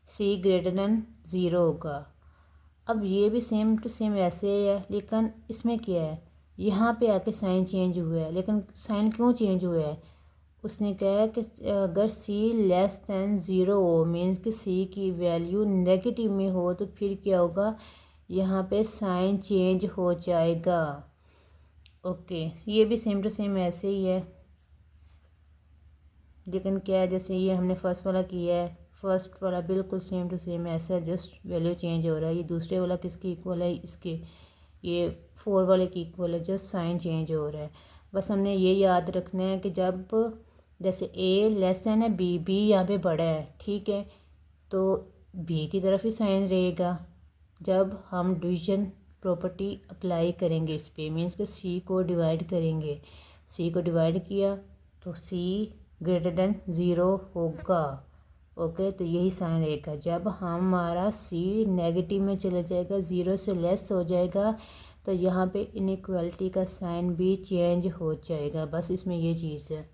सी ग्रेटर देन ज़ीरो होगा। अब ये भी सेम टू सेम ऐसे ही है, लेकिन इसमें क्या है, यहाँ पे आके साइन चेंज हुआ है। लेकिन साइन क्यों चेंज हुआ है, उसने कहा है कि अगर सी लेस दैन ज़ीरो हो, मीन्स कि सी की वैल्यू नेगेटिव में हो, तो फिर क्या होगा, यहाँ पे साइन चेंज हो जाएगा। ओके, ये भी सेम टू सेम ऐसे ही है, लेकिन क्या है, जैसे ये हमने फर्स्ट वाला किया है, फर्स्ट वाला बिल्कुल सेम टू सेम ऐसा है, जस्ट वैल्यू चेंज हो रहा है। ये दूसरे वाला किसके इक्वल है, इसके, ये 4 वाले की इक्वल है, जस्ट साइन चेंज हो रहा है। बस हमने ये याद रखना है कि जब जैसे ए लेस देन है बी यहाँ पे बड़ा है, ठीक है, तो बी की तरफ ही साइन रहेगा। जब हम डिवीजन प्रॉपर्टी अप्लाई करेंगे इस पे, मीन्स कि सी को डिवाइड करेंगे, सी को डिवाइड किया तो सी ग्रेटर देन ज़ीरो होगा। ओके, तो यही साइन रहेगा। जब हमारा सी नेगेटिव में चला जाएगा, ज़ीरो से लेस हो जाएगा, तो यहाँ पे इनइक्वालिटी का साइन भी चेंज हो जाएगा। बस इसमें ये चीज़ है।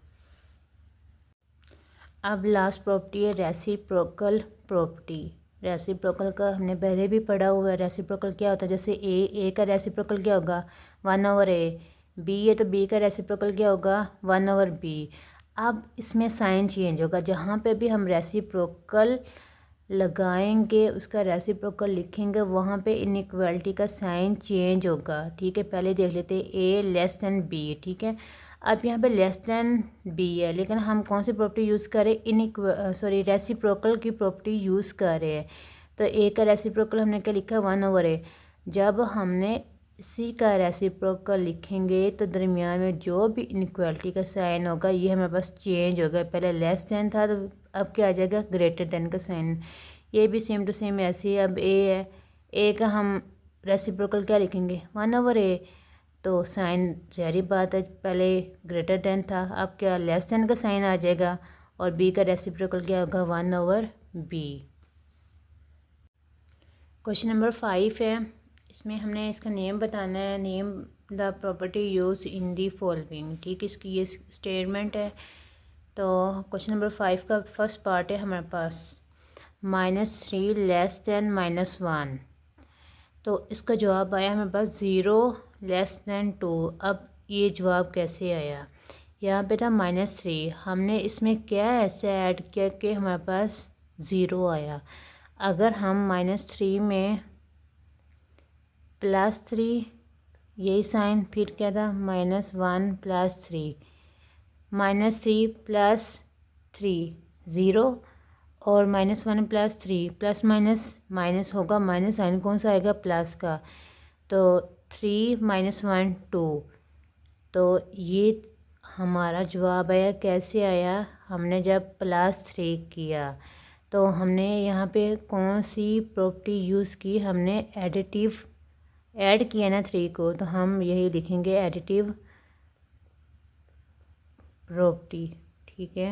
अब लास्ट प्रॉपर्टी है रेसिप्रोकल प्रॉपर्टी। रेसिप्रोकल का हमने पहले भी पढ़ा हुआ है। रेसिप्रोकल क्या होता है, जैसे ए का रेसिप्रोकल क्या होगा, 1/a, बी है तो बी का रेसिप्रोकल क्या होगा, 1/b। अब इसमें साइन चेंज होगा, जहाँ पे भी हम रेसिप्रोकल लगाएंगे, उसका रेसिप्रोकल लिखेंगे, वहाँ पे इनइक्वालिटी का साइन चेंज होगा, ठीक है। पहले देख लेते हैं ए लेस दैन बी, ठीक है। अब यहाँ पे लेस दैन बी है, लेकिन हम कौन सी प्रॉपर्टी यूज़ करें, रेसिप्रोकल की प्रॉपर्टी यूज़ कर रहे हैं। तो ए का रेसिप्रोकल हमने क्या लिखा, 1/a। जब हमने सी का रेसिप्रोकल लिखेंगे तो दरमियान में जो भी इनइक्वालिटी का साइन होगा, ये हमें बस चेंज होगा। पहले लेस दैन था, तो अब क्या आ जाएगा, ग्रेटर दैन का साइन। ये भी सेम टू सेम ऐसे ही। अब ए है, ए का हम रेसिप्रोकल क्या लिखेंगे, 1/a, तो साइन जारी बात है, पहले ग्रेटर दैन था, अब क्या लेस दैन का साइन आ जाएगा। और बी का रेसिप्रोकल क्या होगा, 1/b। क्वेश्चन नंबर 5 है, इसमें हमने इसका नेम बताना है। Name the property use in the following, ठीक, इसकी ये स्टेटमेंट है। तो क्वेश्चन नंबर 5 का फर्स्ट पार्ट है हमारे पास, -3 लेस दैन -1। तो इसका जवाब आया हमारे पास 0 लेस दैन 2। अब ये जवाब कैसे आया, यहाँ पे था -3, हमने इसमें क्या ऐसे ऐड किया कि हमारे पास 0 आया। अगर हम -3 में +3, यही साइन, फिर क्या था, -1 +3, -3 +3 0, और -1 +3 प्लस माइनस होगा, माइनस साइन कौन सा आएगा, प्लस का, तो 3 -1 2। तो ये हमारा जवाब आया। कैसे आया, हमने जब +3 किया तो हमने यहाँ पे कौन सी प्रॉपर्टी यूज़ की, हमने एडिटिव ऐड किया ना 3 को, तो हम यही लिखेंगे एडिटिव प्रॉपर्टी, ठीक है।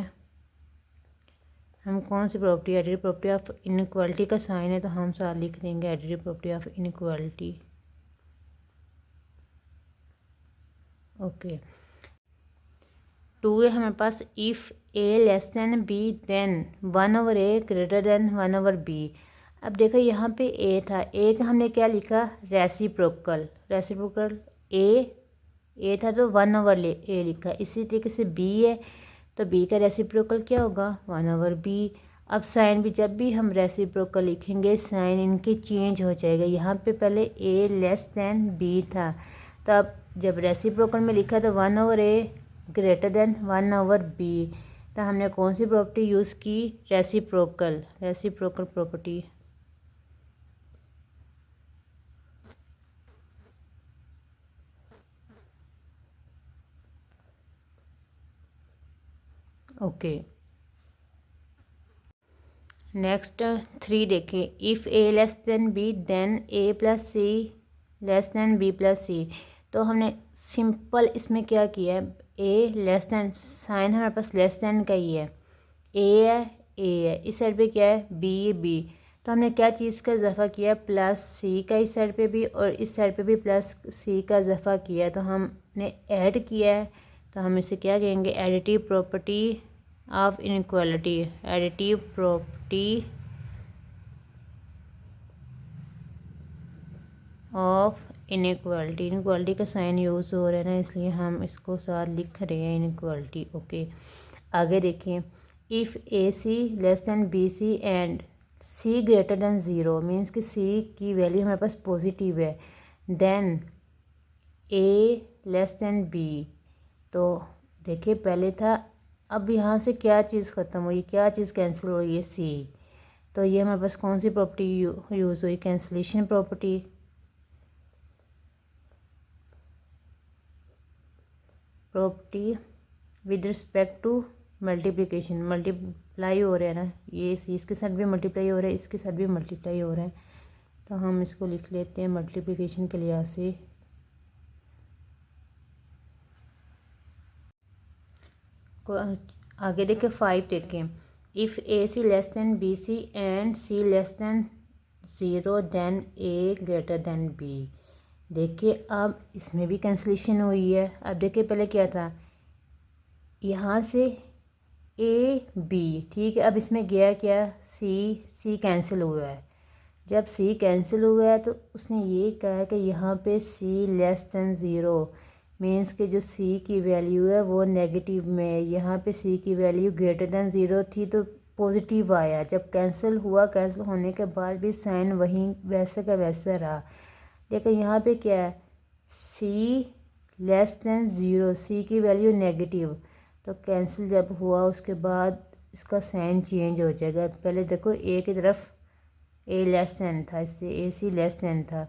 हम कौन सी property, additive property of inequality का साइन है, तो हम साथ लिख देंगे additive property of inequality. Okay, 2 है हमारे पास, if A less than B then 1/a greater than 1/b। अब देखो यहाँ पे ए था, ए का हमने क्या लिखा, रेसिप्रोकल। रेसिप्रोकल ए था तो 1/a लिखा। इसी तरीके से बी है तो बी का रेसिप्रोकल क्या होगा, 1/b। अब साइन भी, जब भी हम रेसिप्रोकल लिखेंगे, साइन इनके चेंज हो जाएगा। यहाँ पे पहले ए लेस दैन बी था, तो अब जब रेसिप्रोकल में लिखा तो 1/a ग्रेटर देन 1/b। तो हमने कौन सी प्रॉपर्टी यूज़ की, रेसिप्रोकल प्रॉपर्टी। ओके, नेक्स्ट 3 देखें, if A less than B then a + c less than b + c। तो हमने सिंपल इसमें क्या किया है, ए लेस दैन, साइन हमारे पास लेस दैन का ही है, ए है, इस साइड पे क्या है बी, तो हमने क्या चीज़ का इजाफा किया, प्लस सी का इस साइड पे भी और इस साइड पे भी प्लस सी का इजाफा किया, तो हमने ऐड किया है, तो हम इसे क्या कहेंगे, additive property of inequality, additive property of inequality का साइन यूज़ हो रहा है ना, इसलिए हम इसको साथ लिख रहे हैं इनइक्वालिटी। ओके, आगे देखें, if A C less than B C and C greater than zero, means कि सी की वैल्यू हमारे पास पॉजिटिव है, then A less than B. तो देखिए पहले था, अब यहाँ से क्या चीज़ ख़त्म हुई, क्या चीज़ कैंसिल हुई है, सी। तो ये हमारे पास कौन सी प्रॉपर्टी यूज़ हुई, cancellation property. Property with respect to multiplication, multiply हो रहा है ना, ये सी इसके साथ भी मल्टीप्लाई हो रहा है, इसके साथ भी मल्टीप्लाई हो रहा है, तो हम इसको लिख लेते हैं मल्टीप्लिकेशन के लिहाज से। आगे देखें 5 देखें, if A C less than B C and C less than zero then A greater than B. देखिए अब इसमें भी कैंसिलेशन हुई है। अब देखिए पहले क्या था, यहाँ से ए बी, ठीक है, अब इसमें गया क्या, सी कैंसिल हुआ है। जब सी कैंसिल हुआ है तो उसने ये कहा कि यहाँ पे सी लेस दैन ज़ीरो, मीन्स कि जो सी की वैल्यू है वो नेगेटिव में है, यहाँ पे सी की वैल्यू ग्रेटर दैन ज़ीरो थी तो पॉजिटिव आया। जब कैंसिल हुआ, कैंसिल होने के बाद भी साइन वहीं वैसे का वैसा रहा। लेकिन यहाँ पे क्या है, सी लेस दैन ज़ीरो, सी की वैल्यू नेगेटिव, तो कैंसिल जब हुआ उसके बाद इसका साइन चेंज हो जाएगा। पहले देखो ए की तरफ ए लेस दैन था, इससे ए सी लेस दैन था,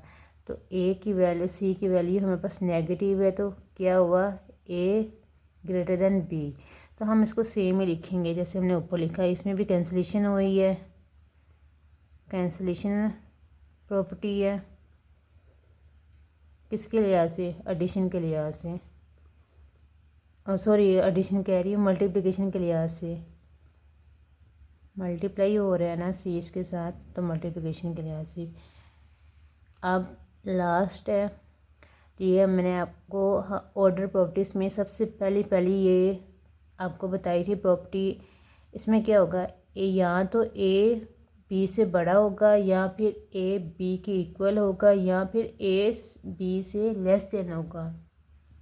तो ए की वैल्यू, सी की वैल्यू हमारे पास नेगेटिव है, तो क्या हुआ, ए ग्रेटर दैन बी। तो हम इसको सेम ही लिखेंगे जैसे हमने ऊपर लिखा है। इसमें भी कैंसिलेशन हुई है, कैंसिलेशन प्रॉपर्टी है, किसके लिहाज से, एडिशन के लिहाज से, और सॉरी एडिशन कह रही हूँ, मल्टीप्लिकेशन के लिहाज से, मल्टीप्लाई हो रहा है ना सी इसके साथ, तो मल्टीप्लिकेशन के लिहाज से। अब लास्ट है, ये मैंने आपको ऑर्डर प्रॉपर्टीज़ में सबसे पहली ये आपको बताई थी प्रॉपर्टी। इसमें क्या होगा, या तो ए बी से बड़ा होगा, या फिर ए बी के इक्वल होगा, या फिर ए बी से लेस देन होगा।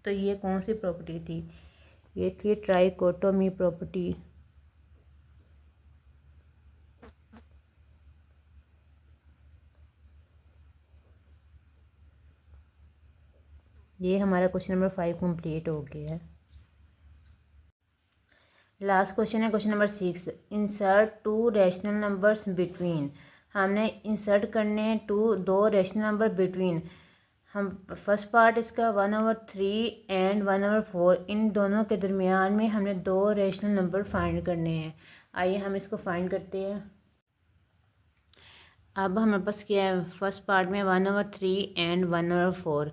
तो ये कौन सी प्रॉपर्टी थी, ये थी ट्राइकोटोमी प्रॉपर्टी। ये हमारा क्वेश्चन नंबर 5 कंप्लीट हो गया है। लास्ट क्वेश्चन है question number 6, insert to rational numbers between. हमने इंसर्ट करने हैं दो रैशनल नंबर बिटवीन। हम फर्स्ट पार्ट इसका 1/3 एंड 1/4, इन दोनों के दरमियान में हमने दो रैशनल नंबर फाइंड करने हैं। आइए हम इसको फाइंड करते हैं। अब हमारे पास क्या है, फर्स्ट पार्ट में 1/3 एंड 1/4,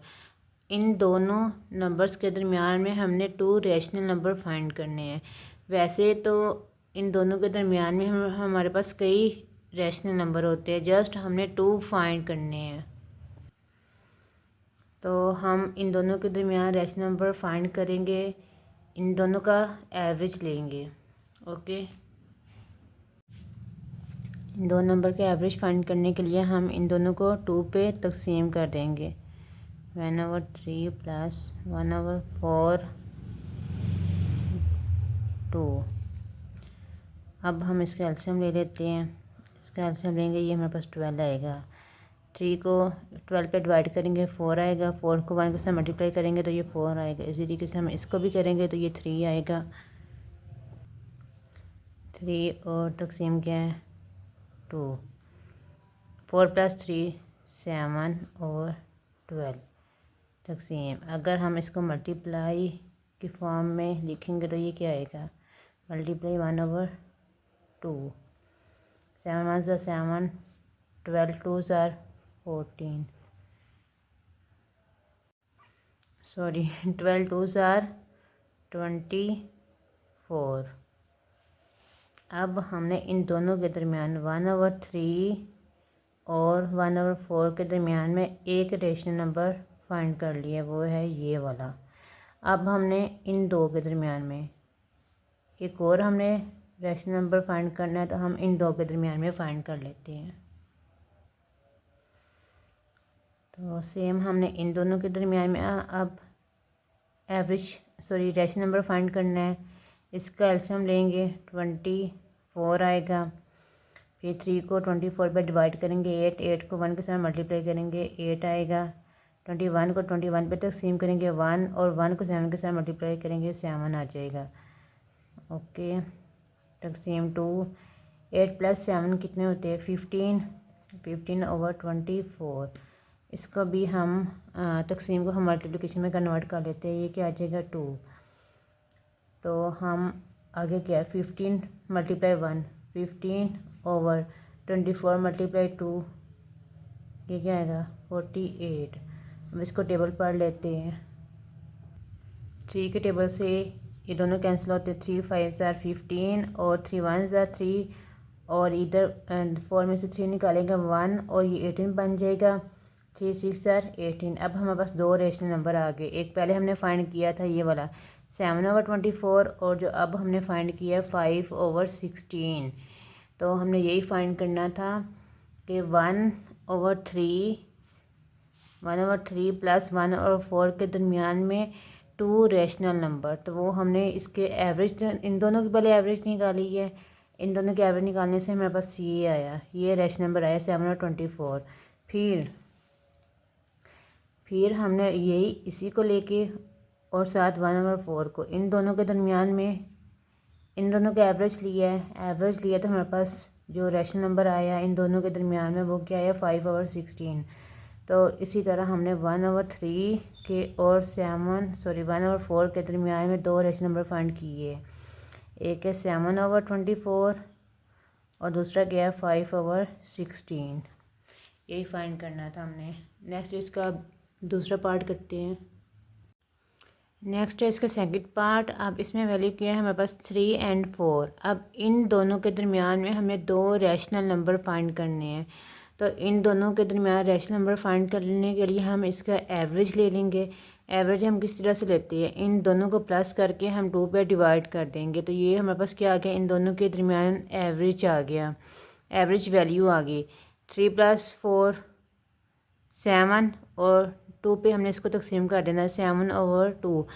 इन दोनों नंबर्स के दरमियान में हमने टू रैशनल नंबर फाइंड करने हैं। वैसे तो इन दोनों के दरमियान में हमारे पास कई रैशनल नंबर होते हैं, जस्ट हमने टू फाइंड करने हैं। तो हम इन दोनों के दरमियान रैशनल नंबर फाइंड करेंगे, इन दोनों का एवरेज लेंगे। ओके, इन दो नंबर के एवरेज फाइंड करने के लिए हम इन दोनों को 2 पे तकसीम कर देंगे, 1/3 प्लस 1/4 2। अब हम इसका एलसीएम ले लेते हैं, इसका एलसीएम लेंगे, ये हमारे पास 12 आएगा। 3 को 12 पे डिवाइड करेंगे 4 आएगा, 4 को 1 के साथ मल्टीप्लाई करेंगे तो ये 4 आएगा। इसी तरीके से हम इसको भी करेंगे तो ये 3 आएगा। 3 और तकसीम क्या है 2, 4 + 3 7 और 12 तकसीम। अगर हम इसको मल्टीप्लाई की फॉर्म में लिखेंगे तो ये क्या आएगा, मल्टीप्लाई 1/2, 7 1 ज़ा 7, 12 2 ज़ा 14, सॉरी 12 2 ज़ा 24। अब हमने इन दोनों के दरमियान 1/3 और 1/4 के दरमियान में एक रेशनल नंबर फाइंड कर लिया, वो है ये वाला। अब हमने इन दो के दरमियान में एक और हमने रेशनल नंबर फाइंड करना है, तो हम इन दो के दरमियान में फाइंड कर लेते हैं। तो सेम हमने इन दोनों के दरमियान में अब रेशनल नंबर फाइंड करना है। इसका एलसीएम लेंगे 24 आएगा। फिर 3 को 24 पर डिवाइड करेंगे 8 को 1 के साथ मल्टीप्लाई करेंगे 8 आएगा। 21 को 21 पे तकसीम करेंगे 1 और 1 को 7 के साथ मल्टीप्लाई करेंगे 7 आ जाएगा। ओके, तकसीम 2। 8 + 7 कितने होते हैं 15/24। इसको भी हम तकसीम को हम मल्टीप्लिकेशन में कन्वर्ट कर लेते हैं। ये क्या आ जाएगा 2। तो हम आगे क्या है 15 × 1 15/24 × 2, ये क्या आएगा 48। अब इसको टेबल पढ़ लेते हैं। 3 के टेबल से ये दोनों कैंसिल होते हैं। 3 × 5 = 15 और 3 × 1 = 3 और इधर 4 में से 3 निकालेंगे 1 और ये 18 बन जाएगा। 3 × 6 = 18। अब हमारे पास दो रेशनल नंबर आ गए। एक पहले हमने फाइंड किया था ये वाला 7/24 और जो अब हमने फाइंड किया 5/16। तो हमने यही फाइंड करना था कि 1/3 + 1/4 के दरमियान में 2 रेशनल नंबर। तो वो हमने इसके एवरेज, इन दोनों की पहले एवरेज निकाली है। इन दोनों की एवरेज निकालने से हमारे पास ये आया, ये रेशनल नंबर आया 7/24। फिर हमने यही इसी को लेके और साथ 1/4 को इन दोनों के दरमियान में इन दोनों का एवरेज लिया है। एवरेज लिया तो हमारे पास जो रेशनल नंबर आया इन दोनों के दरमियान में वो क्या आया 5/16। तो इसी तरह हमने 1/3 के और 1/4 के दरमियान में दो रेशनल नंबर फाइंड किए। एक है 7/24 और दूसरा क्या है 5/16। यही फाइंड करना था हमने। नेक्स्ट इसका दूसरा पार्ट करते हैं। नेक्स्ट है इसका सेकंड पार्ट। अब इसमें वैल्यू क्या है हमारे पास 3 और 4। अब इन दोनों के दरमियान में हमें दो रैशनल नंबर फाइंड करने हैं। तो इन दोनों के दरमियान रैशनल नंबर फाइंड करने के लिए हम इसका एवरेज ले लेंगे। एवरेज हम किस तरह से लेते हैं, इन दोनों को प्लस करके हम 2 पे डिवाइड कर देंगे। तो ये हमारे पास क्या आ गया, इन दोनों के दरमियान एवरेज आ गया, एवरेज वैल्यू आ गई। 3 + 4 7 और 2 पे हमने इसको तकसीम कर देना 7/2।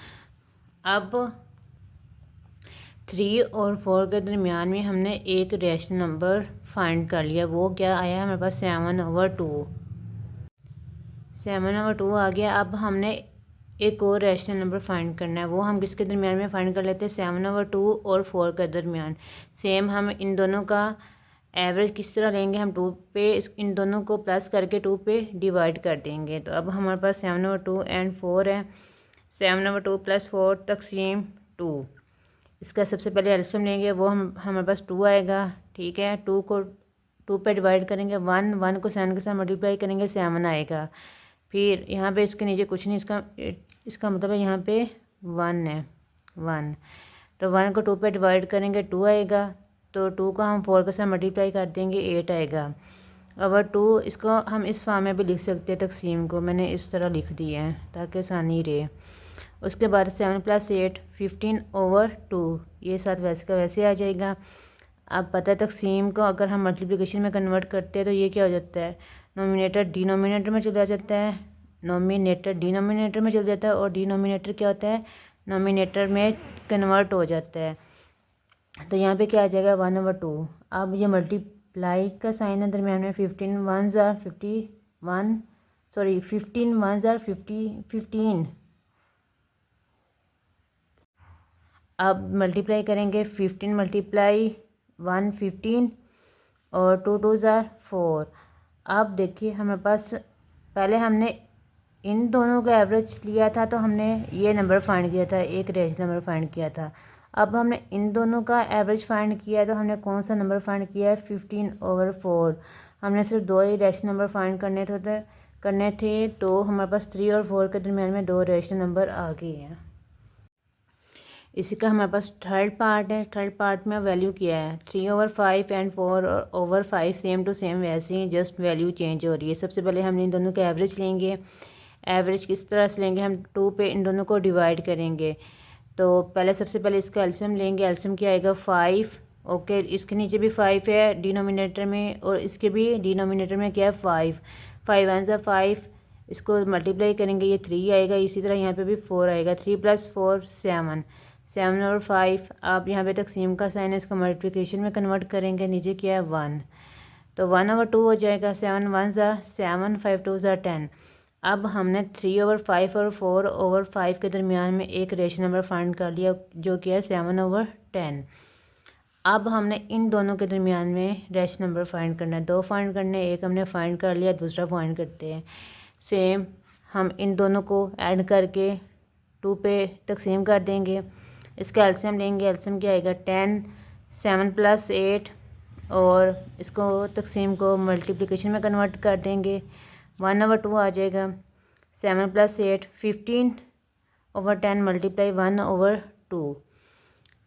अब 3 और 4 के दरमियान में हमने एक रैशनल नंबर फाइंड कर लिया। वो क्या आया हमारे पास 7/2। 7/2 आ गया। अब हमने एक और रैशनल नंबर फाइंड करना है। वो हम किसके दरमियान में फ़ाइंड कर लेते हैं 7/2 और 4 के दरमियान। सेम हम इन दोनों का एवरेज किस तरह लेंगे, हम 2 पे इन दोनों को प्लस करके 2 पे डिवाइड कर देंगे। तो अब हमारे पास 7/2 और 4 है। 7/2 + 4 तकसीम 2। इसका सबसे पहले एलसीएम लेंगे, वो हमारे पास 2 आएगा। ठीक है, 2 को 2 पे डिवाइड करेंगे 1 को 7 के साथ मल्टीप्लाई करेंगे 7 आएगा। फिर यहाँ पे इसके नीचे कुछ नहीं, इसका मतलब है यहाँ पे 1 है 1। तो 1 को 2 पे डिवाइड करेंगे 2 आएगा। तो 2 को हम 4 के साथ मल्टीप्लाई कर देंगे 8 आएगा। अब 2 इसको हम इस फॉर्म में भी लिख सकते हैं, तकसीम को मैंने इस तरह लिख दिया है ताकि आसानी रहे। उसके बाद 7 + 8 15/2, ये साथ वैसे का वैसे आ जाएगा। अब पता है तकसीम को अगर हम मल्टीप्लिकेशन में कन्वर्ट करते हैं तो ये क्या हो जाता है, नोमिनेटर डिनोमिनेटर में चला जाता है, नोमिनेटर डिनोमिनेटर में चल जाता है और डिनोमिनेटर क्या होता है, नोमिनेटर में कन्वर्ट हो जाता है। तो यहाँ पे क्या आ जाएगा 1/2। अब ये मल्टीप्लाई का साइन है दरमियान में, 15 1 ज़ा 51 सॉरी 15 1 ज़ा 15। अब मल्टीप्लाई करेंगे 15 × 1 15 और 2 2 ज़ा 4। अब देखिए हमारे पास पहले हमने इन दोनों का एवरेज लिया था, तो हमने ये नंबर फाइंड किया था, एक रेशनल नंबर फाइंड किया था। अब हमने इन दोनों का एवरेज फाइंड किया है, तो हमने कौन सा नंबर फाइंड किया है 15/4। हमने सिर्फ दो ही रेशनल नंबर फाइंड करने थे। तो हमारे पास 3 और 4 के दरमियान में दो रेशनल नंबर आ गए हैं। इसी का हमारे पास थर्ड पार्ट है। थर्ड पार्ट में वैल्यू क्या है, 3/5 एंड 4/5 सेम टू सेम, वैसे ही जस्ट वैल्यू चेंज हो रही है। सबसे पहले हम इन दोनों का एवरेज लेंगे। एवरेज किस तरह से लेंगे, हम 2 पे इन दोनों को डिवाइड करेंगे। तो पहले सबसे पहले इसका एलसीएम लेंगे। एलसीएम क्या आएगा 5। ओके, इसके नीचे भी 5 है डिनोमिनेटर में, और इसके भी डिनोमिनेटर में क्या है 5। 5 वन ज़ा 5, इसको मल्टीप्लाई करेंगे ये 3 आएगा। इसी तरह यहाँ पे भी 4 आएगा। 3 + 4 7, 7 और 5। आप यहाँ पे तकसीम का साइन है, इसको मल्टीप्लिकेशन में कन्वर्ट करेंगे। नीचे क्या है 1, तो 1/2 हो जाएगा। 7 वन ज़ा 7, 5 टू ज़ा 10। अब हमने 3/5 और 4/5 के दरमियान में एक रेशनल नंबर फाइंड कर लिया, जो कि है 7/10। अब हमने इन दोनों के दरमियान में रेशनल नंबर फाइंड करना है। 2 फाइंड करने, एक हमने फाइंड कर लिया, दूसरा फाइंड करते हैं। सेम हम इन दोनों को ऐड करके 2 पे तकसीम कर देंगे। इसका एलसीएम लेंगे। एलसीएम क्या आएगा 10, 7 + 8, और इसको तकसीम को मल्टीप्लिकेशन में कन्वर्ट कर देंगे। 1/2 आ जाएगा। 7 + 8 15/10 मल्टीप्लाई 1/2।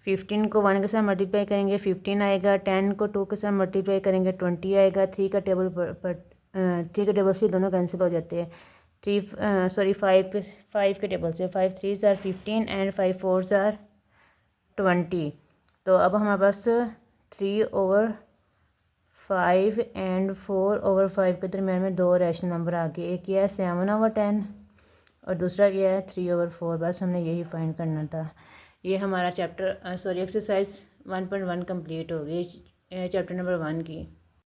15 को 1 के साथ मल्टीप्लाई करेंगे 15 आएगा। 10 को 2 के साथ मल्टीप्लाई करेंगे 20 आएगा। 3 का टेबल पर 3 के टेबल से दोनों कैंसिल हो जाते हैं। 5 के टेबल से 5 3 ज़ार 15 एंड 5 4 ज़ार 20। तो अब हमारे पास 3/5 एंड 4/5 के दरमियान में 2 रेशनल नंबर आ गए। एक यह है 7/10 और दूसरा क्या है 3/4। बस हमने यही फाइंड करना था। ये हमारा एक्सरसाइज 1.1 कंप्लीट हो गई चैप्टर नंबर 1 की।